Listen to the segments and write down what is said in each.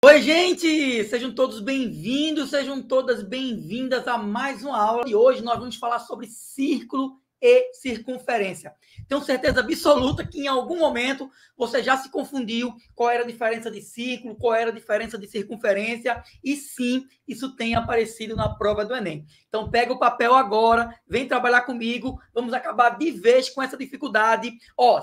Oi, gente! Sejam todos bem-vindos, sejam todas bem-vindas a mais uma aula. E hoje nós vamos falar sobre círculo e circunferência. Tenho certeza absoluta que em algum momento você já se confundiu qual era a diferença de círculo, qual era a diferença de circunferência, e sim, isso tem aparecido na prova do Enem. Então pega o papel agora, vem trabalhar comigo, vamos acabar de vez com essa dificuldade.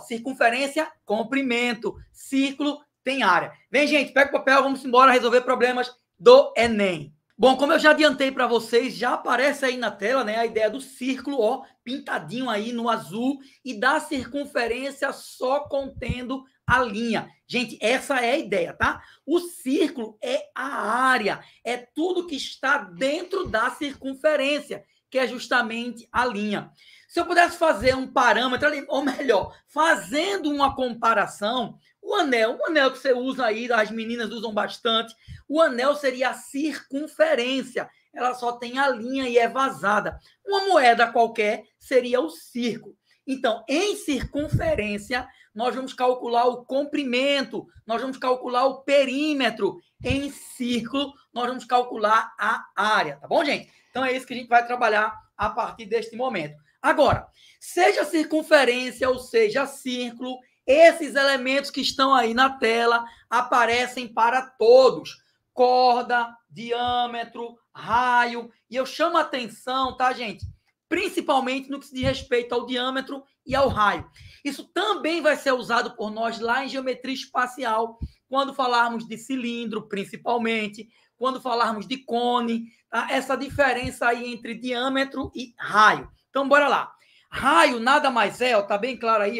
Circunferência, comprimento, círculo, tem área. Vem, gente, pega o papel, vamos embora resolver problemas do Enem. Bom, como eu já adiantei para vocês, já aparece aí na tela, né, a ideia do círculo, pintadinho aí no azul, e da circunferência só contendo a linha. Gente, essa é a ideia, tá? O círculo é a área, é tudo que está dentro da circunferência, que é justamente a linha. Se eu pudesse fazer um parâmetro, ou melhor, fazendo uma comparação, o anel que você usa aí, as meninas usam bastante, o anel seria a circunferência. Ela só tem a linha e é vazada. Uma moeda qualquer seria o círculo. Então, em circunferência, nós vamos calcular o comprimento, nós vamos calcular o perímetro. Em círculo, nós vamos calcular a área, tá bom, gente? Então, é isso que a gente vai trabalhar a partir deste momento. Agora, seja circunferência ou seja círculo, esses elementos que estão aí na tela aparecem para todos. Corda, diâmetro, raio. E eu chamo a atenção, tá, gente? Principalmente no que se diz respeito ao diâmetro e ao raio. Isso também vai ser usado por nós lá em geometria espacial, quando falarmos de cilindro, principalmente, quando falarmos de cone, tá? Essa diferença aí entre diâmetro e raio. Então, bora lá. Raio nada mais é, tá bem claro aí,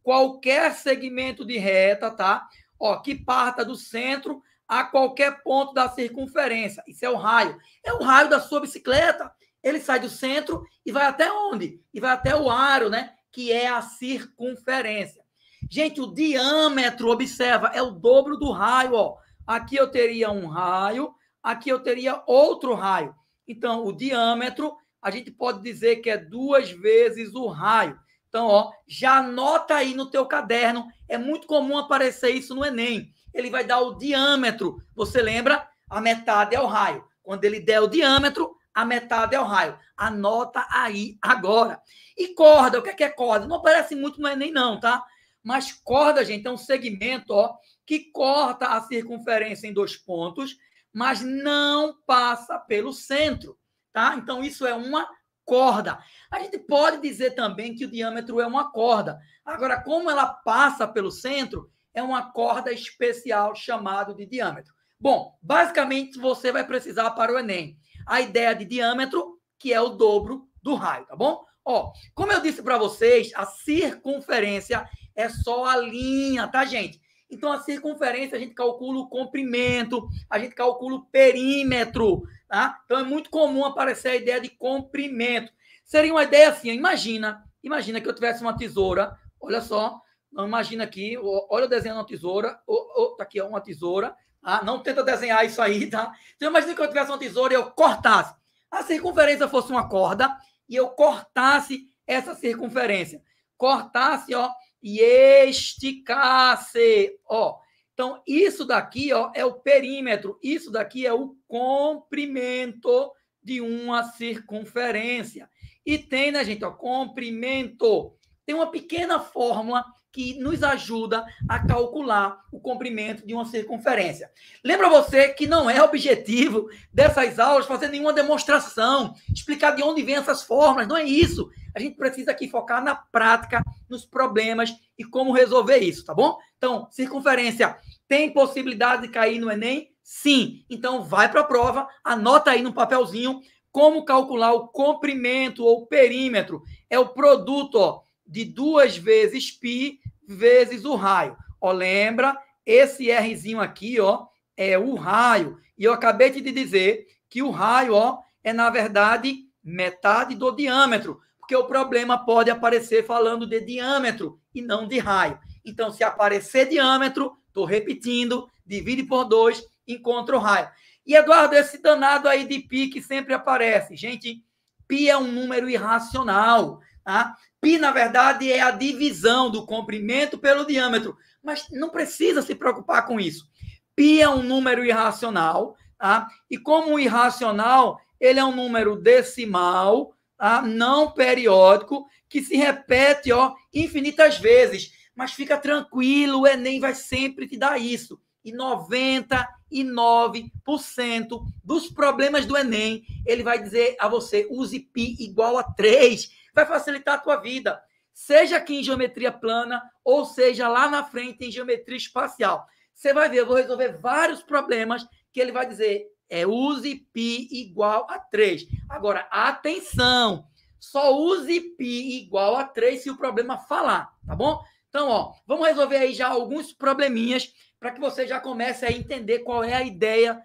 qualquer segmento de reta, tá? Que parta do centro a qualquer ponto da circunferência. Isso é o raio. É o raio da sua bicicleta. Ele sai do centro e vai até onde? E vai até o aro, né? Que é a circunferência. Gente, o diâmetro, observa, é o dobro do raio, Aqui eu teria um raio, aqui eu teria outro raio. Então, o diâmetro, a gente pode dizer que é 2 vezes o raio. Então, já anota aí no teu caderno. É muito comum aparecer isso no Enem. Ele vai dar o diâmetro. Você lembra? A metade é o raio. Quando ele der o diâmetro, a metade é o raio. Anota aí agora. E corda, o que é corda? Não aparece muito no Enem, não, tá? Mas corda, gente, é um segmento, que corta a circunferência em 2 pontos, mas não passa pelo centro, tá? Então, isso é uma corda. A gente pode dizer também que o diâmetro é uma corda. Agora, como ela passa pelo centro, é uma corda especial chamada de diâmetro. Bom, basicamente você vai precisar para o Enem a ideia de diâmetro, que é o dobro do raio, tá bom? Como eu disse para vocês, a circunferência é só a linha, tá, gente? Então, a circunferência, a gente calcula o comprimento, a gente calcula o perímetro, tá? Então, é muito comum aparecer a ideia de comprimento. Seria uma ideia assim, imagina que eu tivesse uma tesoura, olha só, imagina aqui, olha eu desenhando uma tesoura, tá aqui, uma tesoura, não tenta desenhar isso aí, tá? Então, imagina que eu tivesse uma tesoura e eu cortasse. A circunferência fosse uma corda e eu cortasse essa circunferência. Cortasse, e esticasse, Então, isso daqui, é o perímetro. Isso daqui é o comprimento de uma circunferência. E tem, né, gente, comprimento. Tem uma pequena fórmula que nos ajuda a calcular o comprimento de uma circunferência. Lembra você que não é objetivo dessas aulas fazer nenhuma demonstração, explicar de onde vêm essas fórmulas, não é isso. A gente precisa aqui focar na prática, nos problemas e como resolver isso, tá bom? Então, circunferência tem possibilidade de cair no Enem? Sim. Então, vai para a prova, anota aí no papelzinho como calcular o comprimento ou perímetro. É o produto, de 2 vezes π vezes o raio. Lembra? Esse Rzinho aqui, é o raio. E eu acabei de dizer que o raio, é, na verdade, metade do diâmetro. Porque o problema pode aparecer falando de diâmetro e não de raio. Então, se aparecer diâmetro, estou repetindo, divide por 2, encontra o raio. E, Eduardo, esse danado aí de π que sempre aparece. Gente, π é um número irracional, tá? Π, na verdade, é a divisão do comprimento pelo diâmetro. Mas não precisa se preocupar com isso. π é um número irracional, tá? E como um irracional, ele é um número decimal, tá? Não periódico, que se repete, ó, infinitas vezes. Mas fica tranquilo, o Enem vai sempre te dar isso. E 99% dos problemas do Enem, ele vai dizer a você, use π igual a 3. Vai facilitar a tua vida. Seja aqui em geometria plana, ou seja lá na frente em geometria espacial. Você vai ver, eu vou resolver vários problemas que ele vai dizer, use π igual a 3. Agora, atenção, só use π igual a 3 se o problema falar, tá bom? Então, ó, vamos resolver aí já alguns probleminhas para que você já comece a entender qual é a ideia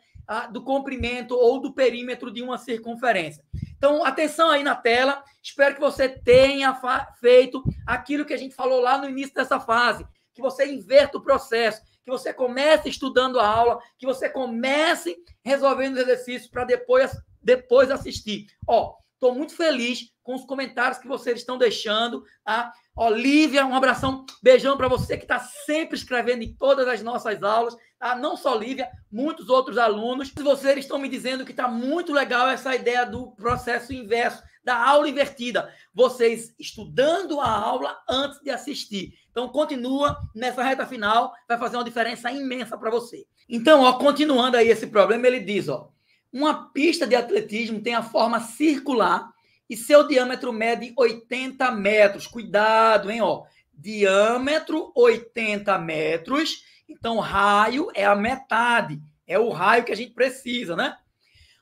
do comprimento ou do perímetro de uma circunferência. Então, atenção aí na tela. Espero que você tenha feito aquilo que a gente falou lá no início dessa fase, que você inverta o processo, que você comece estudando a aula, que você comece resolvendo os exercícios para depois assistir. Ó, estou muito feliz com os comentários que vocês estão deixando. Tá? Ó, Lívia, um abração, beijão para você que está sempre escrevendo em todas as nossas aulas. Tá? Não só Lívia, muitos outros alunos. Vocês estão me dizendo que está muito legal essa ideia do processo inverso, da aula invertida. Vocês estudando a aula antes de assistir. Então, continua nessa reta final, vai fazer uma diferença imensa para você. Então, ó, continuando aí esse problema, ele diz, ó, uma pista de atletismo tem a forma circular e seu diâmetro mede 80 metros. Cuidado, hein? Ó. Diâmetro 80 metros. Então, raio é a metade. É o raio que a gente precisa, né?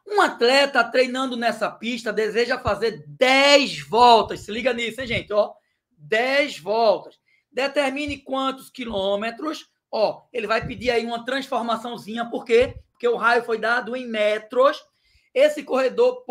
Um atleta treinando nessa pista deseja fazer 10 voltas. Se liga nisso, hein, gente? Ó, 10 voltas. Determine quantos quilômetros. Ó, ele vai pedir aí uma transformaçãozinha. Por quê? Porque o raio foi dado em metros. Esse corredor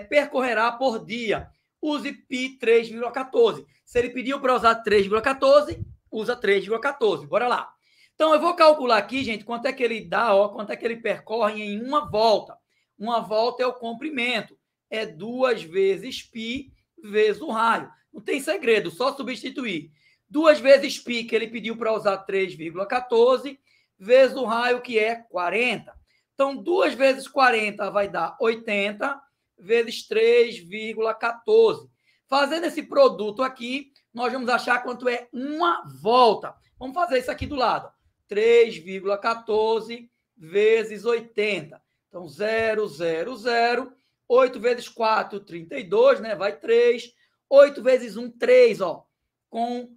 percorrerá por dia. Use π 3,14. Se ele pediu para usar 3,14, usa 3,14. Bora lá. Então, eu vou calcular aqui, gente, quanto é que ele dá, ó, quanto é que ele percorre em uma volta. Uma volta é o comprimento. É 2 vezes π vezes o raio. Não tem segredo, só substituir. 2 vezes π, que ele pediu para usar 3,14, vezes o raio, que é 40. Então, 2 vezes 40 vai dar 80, vezes 3,14. Fazendo esse produto aqui, nós vamos achar quanto é uma volta. Vamos fazer isso aqui do lado. 3,14 vezes 80. Então, 0, 0, 0. 8 vezes 4, 32, né? Vai 3. 8 vezes 1, 3, ó.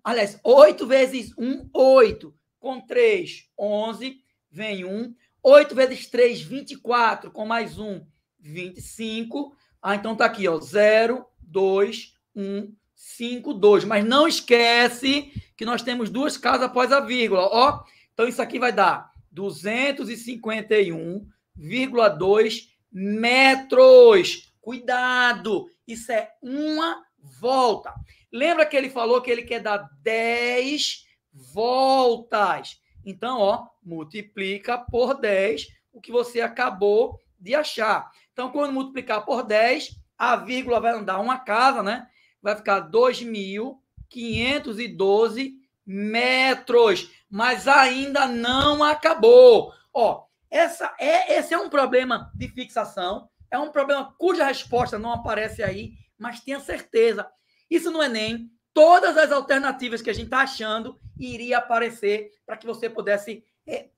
Aliás, 8 vezes 1, 8. Com 3, 11. Vem 1. 8 vezes 3, 24. Com mais 1, 25. Então tá aqui, ó. 0, 2, 1, 5, 2. Mas não esquece que nós temos duas casas após a vírgula, ó. Então isso aqui vai dar 251,2 metros. Cuidado! Isso é uma volta. Lembra que ele falou que ele quer dar 10 voltas. Então, ó, multiplica por 10 o que você acabou de achar. Então, quando multiplicar por 10, a vírgula vai andar uma casa, né? Vai ficar 2.512 metros. Mas ainda não acabou. Ó, esse é um problema de fixação. É um problema cuja resposta não aparece aí, mas tenha certeza. Isso no Enem, todas as alternativas que a gente está achando iria aparecer para que você pudesse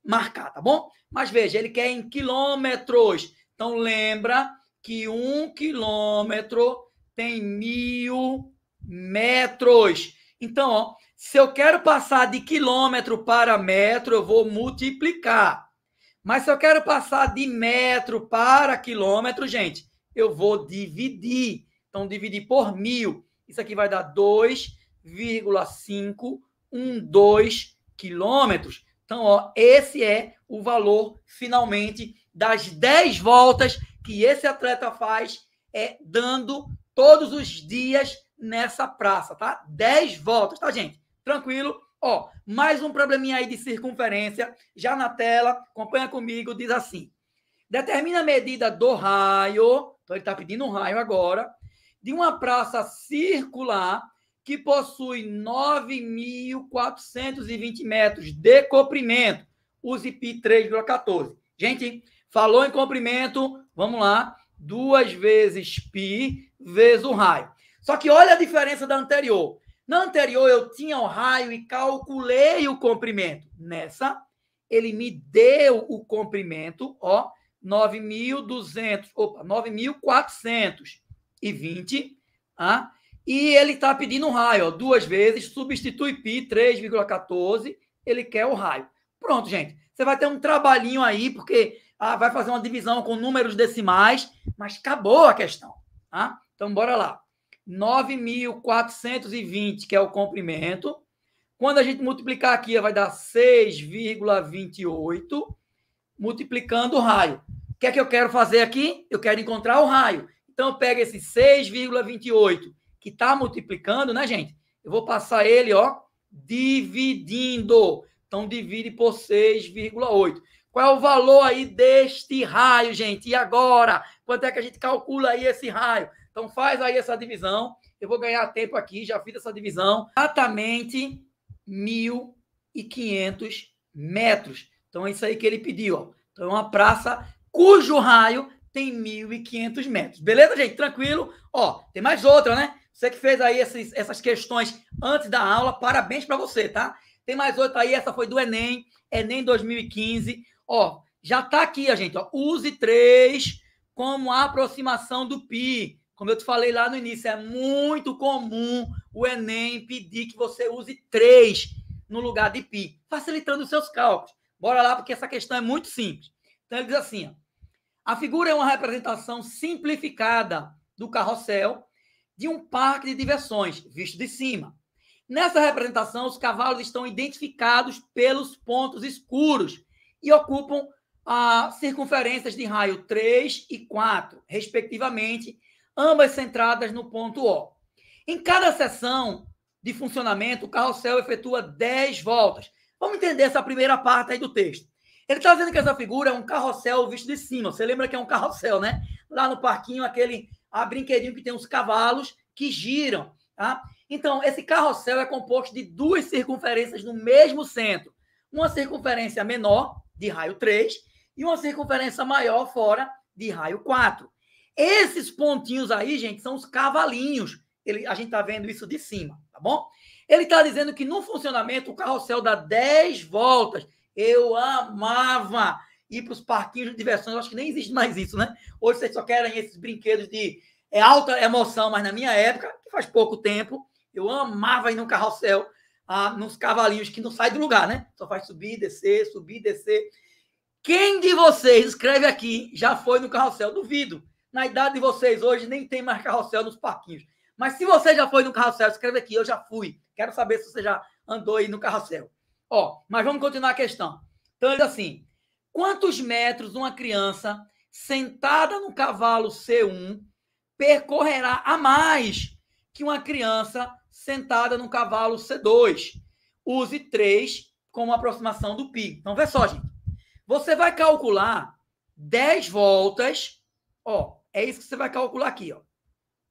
marcar, tá bom? Mas veja, ele quer em quilômetros. Então, lembra que 1 quilômetro tem 1.000 metros. Então, ó, se eu quero passar de quilômetro para metro, eu vou multiplicar. Mas se eu quero passar de metro para quilômetro, gente, eu vou dividir. Então, dividir por 1.000. Isso aqui vai dar 2,512 quilômetros. Então, ó, esse é o valor, finalmente, das 10 voltas que esse atleta faz dando todos os dias nessa praça, tá? 10 voltas, tá, gente? Tranquilo? Ó, mais um probleminha aí de circunferência, já na tela, acompanha comigo, diz assim. Determina a medida do raio, então ele está pedindo um raio agora, de uma praça circular que possui 9.420 metros de comprimento. use π 3,14. Gente, falou em comprimento, vamos lá, 2 vezes π vezes o raio. Só que olha a diferença da anterior. Na anterior, eu tinha o raio e calculei o comprimento. Nessa, ele me deu o comprimento, ó, 9.420, tá? E ele está pedindo um raio, ó, 2 vezes, substitui π, 3,14, ele quer o raio. Pronto, gente. Você vai ter um trabalhinho aí, porque vai fazer uma divisão com números decimais, mas acabou a questão, tá? Então, bora lá. 9.420, que é o comprimento. Quando a gente multiplicar aqui, vai dar 6,28, multiplicando o raio. O que é que eu quero fazer aqui? Eu quero encontrar o raio. Então, eu pego esse 6,28, que está multiplicando, né, gente? Eu vou passar ele, ó, dividindo. Então, divide por 6,8. Qual é o valor aí deste raio, gente? E agora? Quanto é que a gente calcula aí esse raio? Então, faz aí essa divisão. Eu vou ganhar tempo aqui, já fiz essa divisão. Exatamente 1.500 metros. Então, é isso aí que ele pediu, ó. Então, é uma praça cujo raio tem 1.500 metros. Beleza, gente? Tranquilo? Ó, tem mais outra, né? Você que fez aí essas questões antes da aula, parabéns para você, tá? Tem mais outra aí, essa foi do Enem, Enem 2015. Ó, já tá aqui, ó, gente, ó. Use 3 como a aproximação do π. Como eu te falei lá no início, é muito comum o Enem pedir que você use 3 no lugar de π, facilitando os seus cálculos. Bora lá, porque essa questão é muito simples. Então, ele diz assim, ó, a figura é uma representação simplificada do carrossel de um parque de diversões, visto de cima. Nessa representação, os cavalos estão identificados pelos pontos escuros e ocupam circunferências de raio 3 e 4, respectivamente, ambas centradas no ponto O. Em cada seção de funcionamento, o carrossel efetua 10 voltas. Vamos entender essa primeira parte aí do texto. Ele está dizendo que essa figura é um carrossel visto de cima. Você lembra que é um carrossel, né? Lá no parquinho, aquele brinquedinho que tem uns cavalos que giram, tá? Então, esse carrossel é composto de 2 circunferências no mesmo centro. Uma circunferência menor, de raio 3, e uma circunferência maior fora, de raio 4. Esses pontinhos aí, gente, são os cavalinhos. A gente está vendo isso de cima, tá bom? Ele está dizendo que no funcionamento o carrossel dá 10 voltas. Eu amava ir para os parquinhos de diversões. Eu acho que nem existe mais isso, né? Hoje vocês só querem esses brinquedos de alta emoção, mas na minha época, que faz pouco tempo, eu amava ir no carrossel, nos cavalinhos que não saem do lugar, né? Só faz subir, descer, subir, descer. Quem de vocês, escreve aqui, já foi no carrossel? Duvido. Na idade de vocês hoje nem tem mais carrossel nos parquinhos. Mas se você já foi no carrossel, escreve aqui, eu já fui. Quero saber se você já andou aí no carrossel. Ó, mas vamos continuar a questão. Então, ele diz assim, quantos metros uma criança sentada no cavalo C1 percorrerá a mais que uma criança sentada no cavalo C2? Use 3 como aproximação do π. Então, vê só, gente. Você vai calcular 10 voltas. Ó, é isso que você vai calcular aqui, ó.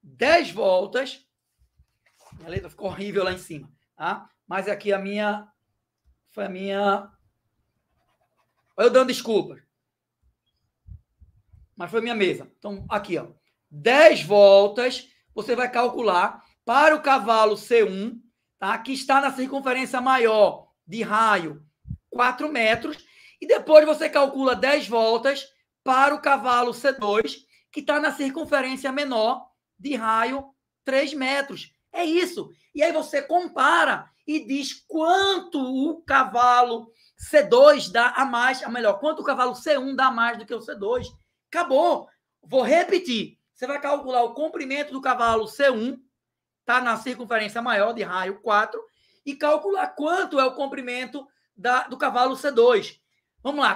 10 voltas. Minha letra ficou horrível lá em cima, tá? Mas aqui foi a minha... Eu dando desculpas. Mas foi a minha mesa. Então, aqui, ó. 10 voltas, você vai calcular para o cavalo C1, tá? Que está na circunferência maior de raio 4 metros. E depois você calcula 10 voltas para o cavalo C2, que está na circunferência menor de raio 3 metros. É isso. E aí você compara e diz quanto o cavalo C2 dá a mais, ou melhor, quanto o cavalo C1 dá a mais do que o C2. Acabou. Vou repetir. Você vai calcular o comprimento do cavalo C1, está na circunferência maior de raio 4, e calcular quanto é o comprimento do cavalo C2. Vamos lá,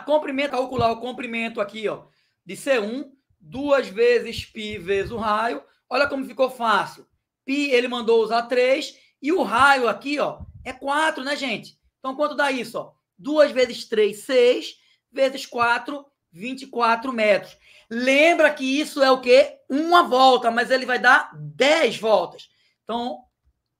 calcular o comprimento aqui, ó, de C1, 2 vezes π vezes o raio. Olha como ficou fácil. Π, ele mandou usar 3, e o raio aqui, ó, é 4, né, gente? Então, quanto dá isso, ó? 2 vezes 3, 6, vezes 4, 24 metros. Lembra que isso é o quê? Uma volta, mas ele vai dar 10 voltas. Então,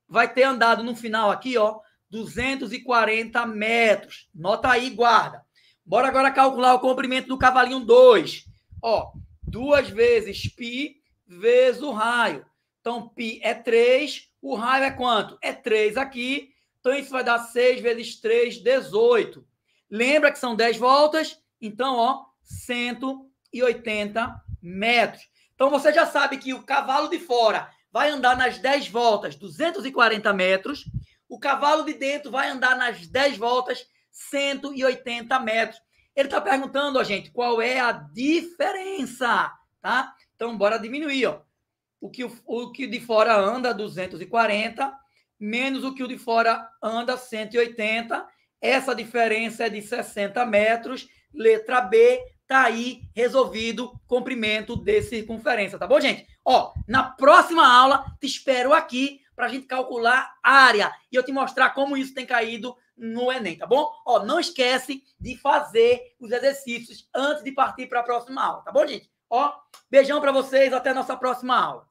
vai ter andado no final aqui, ó, 240 metros. Nota aí, guarda. Bora agora calcular o comprimento do cavalinho 2. Ó, 2 vezes π vezes o raio. Então, π é 3, o raio é quanto? É 3 aqui. Então, isso vai dar 6 vezes 3, 18. Lembra que são 10 voltas? Então, ó, 180 metros. Então, você já sabe que o cavalo de fora vai andar nas 10 voltas, 240 metros. O cavalo de dentro vai andar nas 10 voltas, 180 metros. Ele está perguntando, ó, gente, qual é a diferença, tá? Então, bora diminuir, ó. O que de fora anda 240, menos o que o de fora anda 180. Essa diferença é de 60 metros. Letra B, tá aí resolvido comprimento de circunferência, tá bom, gente? Ó, na próxima aula, te espero aqui para a gente calcular área e eu te mostrar como isso tem caído no Enem, tá bom? Ó, não esquece de fazer os exercícios antes de partir para a próxima aula, tá bom, gente? Ó, beijão para vocês, até a nossa próxima aula.